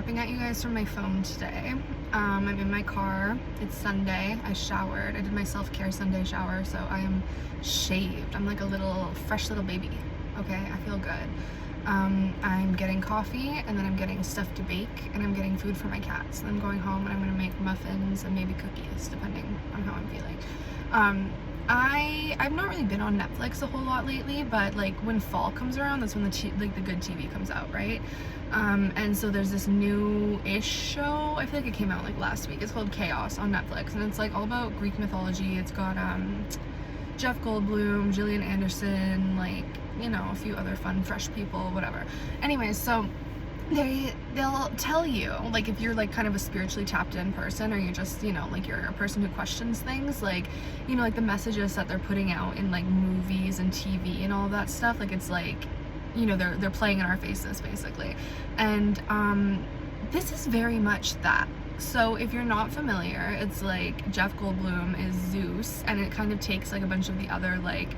snapping at you guys from my phone today. I'm in my car. It's Sunday. I showered. I did my self-care Sunday shower, so I am shaved. I'm like a fresh little baby. Okay, I feel good. I'm getting coffee, and then I'm getting stuff to bake, and I'm getting food for my cats. And I'm going home, and I'm gonna make muffins and maybe cookies, depending on how I'm feeling. I've not really been on Netflix a whole lot lately, but like when fall comes around, that's when the good TV comes out, right? And so there's this new-ish show. I feel like it came out like last week. It's called Chaos on Netflix, and it's like all about Greek mythology. It's got Jeff Goldblum, Gillian Anderson, like, you know, a few other fun, fresh people, whatever. Anyways, so they'll tell you, like, if you're like kind of a spiritually tapped in person, or you're just, you know, like you're a person who questions things, like, you know, like the messages that they're putting out in like movies and TV and all that stuff, like it's like, you know, they're playing in our faces basically. And this is very much that. So if you're not familiar, it's like Jeff Goldblum is Zeus, and it kind of takes like a bunch of the other like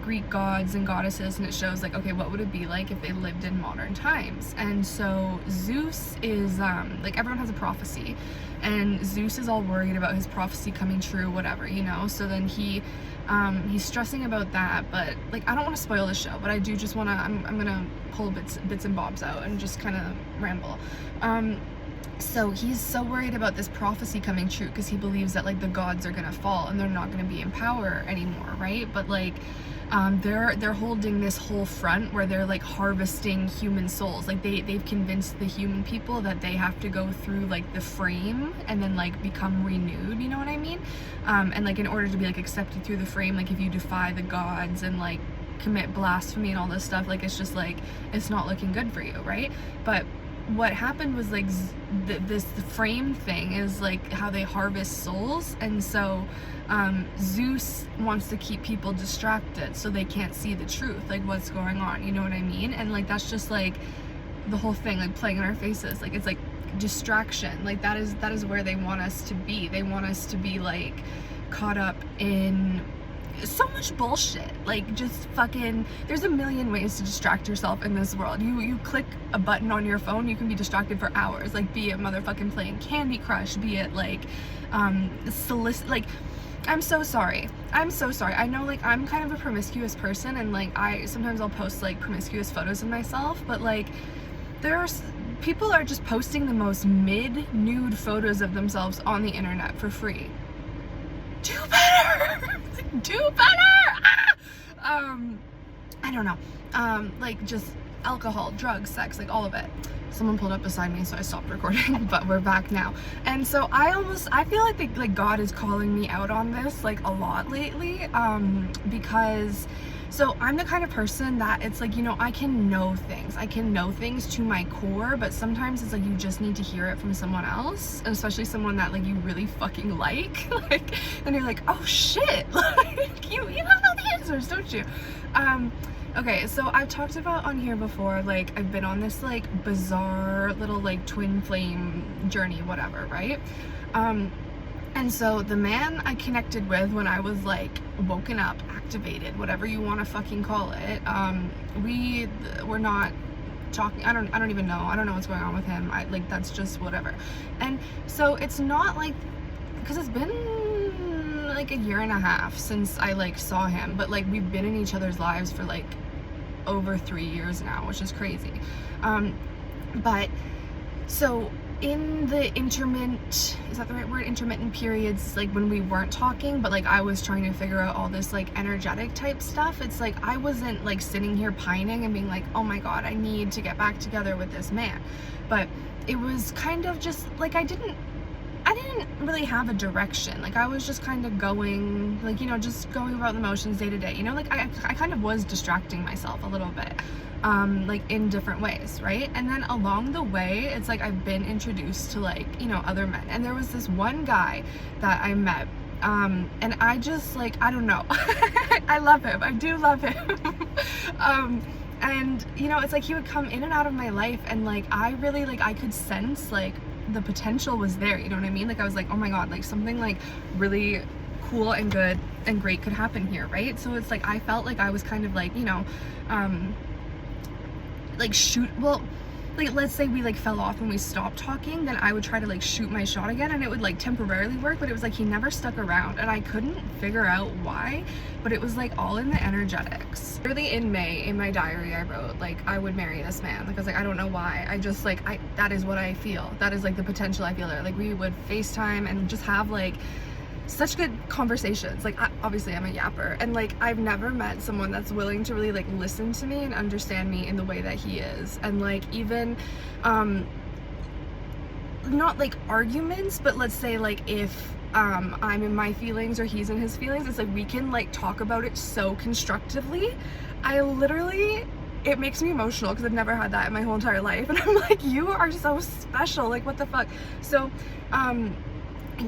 Greek gods and goddesses, and it shows like, okay, what would it be like if they lived in modern times? And so Zeus is like, everyone has a prophecy, and Zeus is all worried about his prophecy coming true, whatever, you know. So then he's stressing about that, but like, I don't want to spoil the show, but I do just want to, I'm gonna pull bits and bobs out and just kind of ramble. So he's so worried about this prophecy coming true because he believes that like the gods are gonna fall and they're not gonna be in power anymore, right? But like they're holding this whole front where they're like harvesting human souls. Like they've convinced the human people that they have to go through like the frame and then like become renewed, you know what I mean? And like in order to be like accepted through the frame, like if you defy the gods and like commit blasphemy and all this stuff, like it's just like, it's not looking good for you, right? But what happened was like this frame thing is like how they harvest souls, and so Zeus wants to keep people distracted so they can't see the truth, like what's going on, you know what I mean? And like that's just like the whole thing, like playing in our faces, like it's like distraction, like that is where they want us to be. They want us to be like caught up in so much bullshit, like just fucking, there's a million ways to distract yourself in this world. You click a button on your phone, you can be distracted for hours, like be it motherfucking playing Candy Crush, be it like like, I'm so sorry, I know like I'm kind of a promiscuous person, and like sometimes I'll post like promiscuous photos of myself, but like people are just posting the most mid-nude photos of themselves on the internet for free. Do better! Do better! I don't know. Like just alcohol, drugs, sex, like all of it. Someone pulled up beside me, so I stopped recording, but we're back now. And so I feel like God is calling me out on this like a lot lately, because so I'm the kind of person that it's like, you know, I can know things to my core, but sometimes it's like you just need to hear it from someone else, and especially someone that like you really fucking like and you're like, oh shit, like you don't know the answers, don't you? Okay, so I've talked about on here before, like I've been on this like bizarre little like twin flame journey, whatever, right? And so the man I connected with when I was like woken up, activated, whatever you want to fucking call it, we're not talking. I don't even know. I don't know what's going on with him. Like that's just whatever. And so it's not like, because it's been like a year and a half since I like saw him, but like we've been in each other's lives for like over 3 years now, which is crazy. But so in the intermittent, is that the right word? Intermittent periods, like when we weren't talking, but like I was trying to figure out all this like energetic type stuff, it's like I wasn't like sitting here pining and being like, oh my god, I need to get back together with this man. But it was kind of just like I didn't really have a direction. Like I was just kind of going, like, you know, just going about the motions day to day, you know, like I kind of was distracting myself a little bit, like in different ways, right? And then along the way, it's like I've been introduced to like, you know, other men, and there was this one guy that I met, and I just like, I don't know, I love him, I do love him. And you know, it's like he would come in and out of my life, and like I really, like I could sense like the potential was there, you know what I mean? Like I was like, oh my god, like something like really cool and good and great could happen here, right? So it's like I felt like I was kind of like, you know, like like, let's say we like fell off and we stopped talking, then I would try to like shoot my shot again, and it would like temporarily work, but it was like he never stuck around, and I couldn't figure out why, but it was like all in the energetics. Really, in May, in my diary, I wrote like, I would marry this man. Like, I was like, I don't know why, I just like, that is what I feel. That is like the potential I feel there. Like, we would FaceTime and just have like such good conversations. Like, obviously I'm a yapper, and like I've never met someone that's willing to really like listen to me and understand me in the way that he is. And like, even not like arguments, but let's say like if I'm in my feelings or he's in his feelings, it's like we can like talk about it so constructively. I literally, it makes me emotional because I've never had that in my whole entire life, and I'm like, you are so special, like what the fuck. So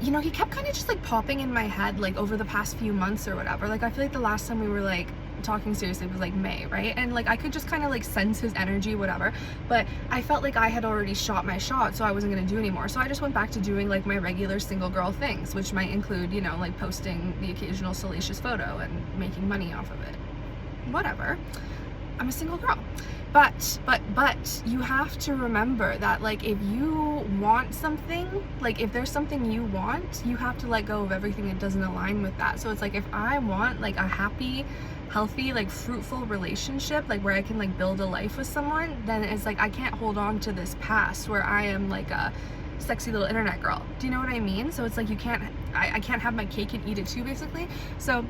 you know, he kept kind of just like popping in my head like over the past few months or whatever. Like, I feel like the last time we were like talking seriously was like May, right? And like I could just kind of like sense his energy, whatever, but I felt like I had already shot my shot, so I wasn't gonna do anymore. So I just went back to doing like my regular single girl things, which might include, you know, like posting the occasional salacious photo and making money off of it. Whatever, I'm a single girl. But you have to remember that like, if you want something, like if there's something you want, you have to let go of everything that doesn't align with that. So it's like, if I want like a happy, healthy, like fruitful relationship, like where I can like build a life with someone, then it's like I can't hold on to this past where I am like a sexy little internet girl. Do you know what I mean? So it's like, you can't, I can't have my cake and eat it too, basically. So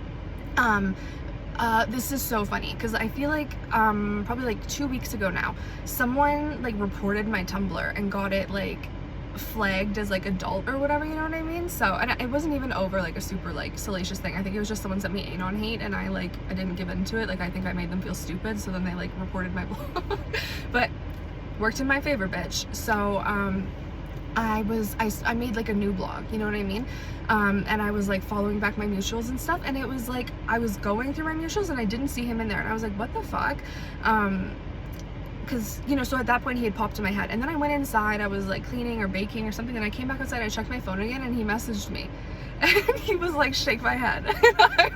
this is so funny because I feel like probably like 2 weeks ago now, someone like reported my Tumblr and got it like flagged as like adult or whatever, you know what I mean? So, and it wasn't even over like a super like salacious thing. I think it was just someone sent me anon hate, and I didn't give into it. Like, I think I made them feel stupid, so then they like reported my blog. But worked in my favor, bitch. So I made like a new blog, you know what I mean? And I was like following back my mutuals and stuff, and it was like I was going through my mutuals and I didn't see him in there, and I was like, what the fuck? Because, you know, so at that point he had popped in my head, and then I went inside, I was like cleaning or baking or something, and I came back outside, I checked my phone again, and he messaged me. And he was like, shake my head. And I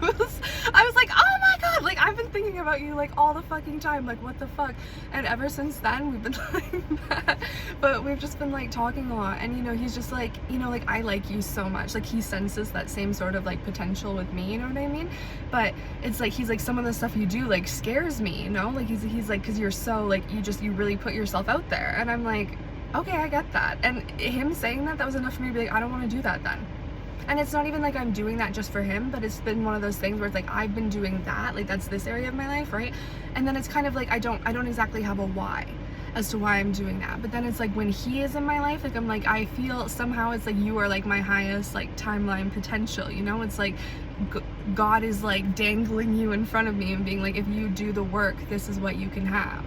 was like, oh my god, like I've been thinking about you like all the fucking time, like what the fuck. And ever since then we've been like that, but we've just been like talking a lot. And you know, he's just like, you know, like I like you so much, like he senses that same sort of like potential with me, you know what I mean? But it's like, he's like, some of the stuff you do like scares me, you know, like he's like, because you're so like, you really put yourself out there. And I'm like, okay, I get that. And him saying that was enough for me to be like, I don't want to do that then. And it's not even like I'm doing that just for him, but it's been one of those things where it's like I've been doing that, like that's this area of my life, right? And then it's kind of like I don't exactly have a why as to why I'm doing that. But then it's like when he is in my life, like I'm like, I feel somehow it's like you are like my highest like timeline potential, you know? It's like God is like dangling you in front of me and being like, if you do the work, this is what you can have.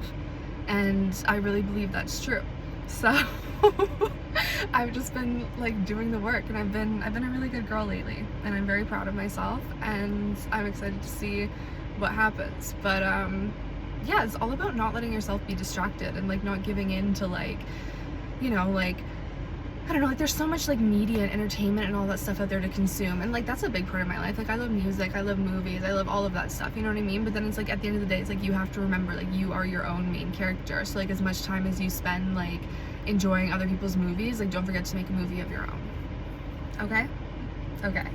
And I really believe that's true. So I've just been like doing the work, and I've been a really good girl lately, and I'm very proud of myself, and I'm excited to see what happens. But yeah, it's all about not letting yourself be distracted and like not giving in to like, you know, like I don't know, like there's so much like media and entertainment and all that stuff out there to consume, and like that's a big part of my life. Like I love music, I love movies, I love all of that stuff, you know what I mean? But then it's like at the end of the day, it's like you have to remember like you are your own main character. So like as much time as you spend like enjoying other people's movies, like don't forget to make a movie of your own. Okay? Okay.